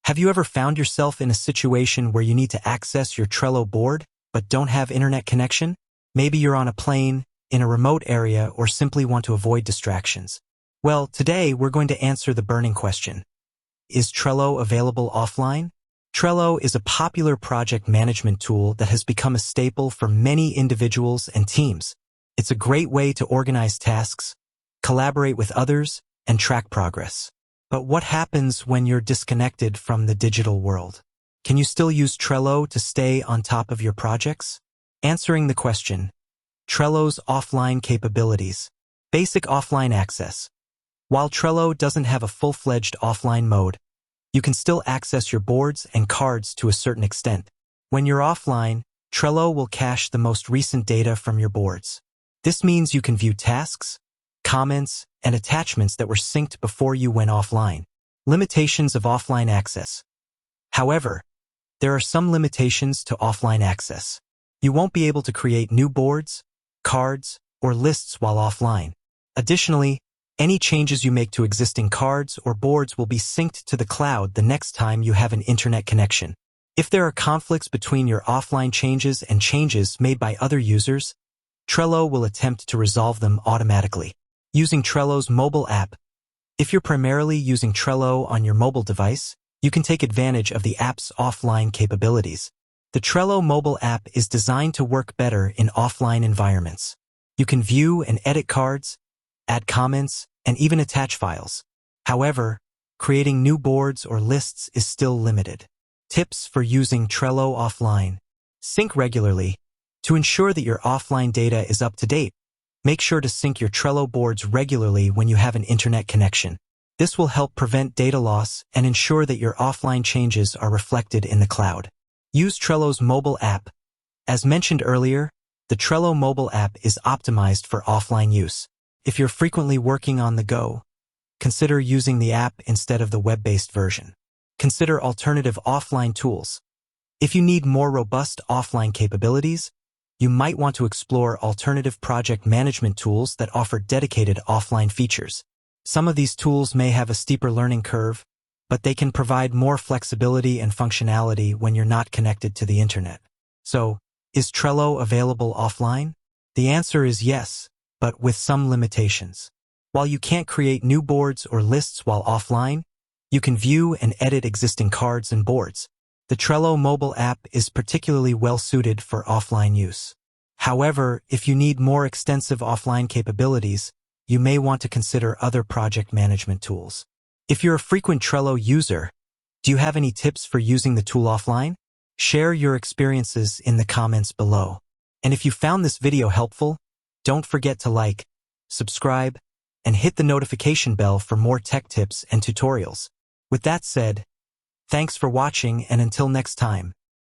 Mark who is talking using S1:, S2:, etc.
S1: Have you ever found yourself in a situation where you need to access your Trello board, but don't have internet connection? Maybe you're on a plane, in a remote area, or simply want to avoid distractions. Well, today we're going to answer the burning question. Is Trello available offline? Trello is a popular project management tool that has become a staple for many individuals and teams. It's a great way to organize tasks, collaborate with others, and track progress. But what happens when you're disconnected from the digital world? Can you still use Trello to stay on top of your projects? Answering the question, Trello's offline capabilities. Basic offline access. While Trello doesn't have a full-fledged offline mode, you can still access your boards and cards to a certain extent. When you're offline, Trello will cache the most recent data from your boards. This means you can view tasks, comments, and attachments that were synced before you went offline. Limitations of offline access. However, there are some limitations to offline access. You won't be able to create new boards, cards, or lists while offline. Additionally, any changes you make to existing cards or boards will be synced to the cloud the next time you have an internet connection. If there are conflicts between your offline changes and changes made by other users, Trello will attempt to resolve them automatically. Using Trello's mobile app. If you're primarily using Trello on your mobile device, you can take advantage of the app's offline capabilities. The Trello mobile app is designed to work better in offline environments. You can view and edit cards, add comments, and even attach files. However, creating new boards or lists is still limited. Tips for using Trello offline. Sync regularly. To ensure that your offline data is up to date, make sure to sync your Trello boards regularly when you have an internet connection. This will help prevent data loss and ensure that your offline changes are reflected in the cloud. Use Trello's mobile app. As mentioned earlier, the Trello mobile app is optimized for offline use. If you're frequently working on the go, consider using the app instead of the web-based version. Consider alternative offline tools. If you need more robust offline capabilities, you might want to explore alternative project management tools that offer dedicated offline features. Some of these tools may have a steeper learning curve, but they can provide more flexibility and functionality when you're not connected to the internet. So, is Trello available offline? The answer is yes, but with some limitations. While you can't create new boards or lists while offline, you can view and edit existing cards and boards. The Trello mobile app is particularly well-suited for offline use. However, if you need more extensive offline capabilities, you may want to consider other project management tools. If you're a frequent Trello user, do you have any tips for using the tool offline? Share your experiences in the comments below. And if you found this video helpful, don't forget to like, subscribe, and hit the notification bell for more tech tips and tutorials. With that said, thanks for watching, and until next time.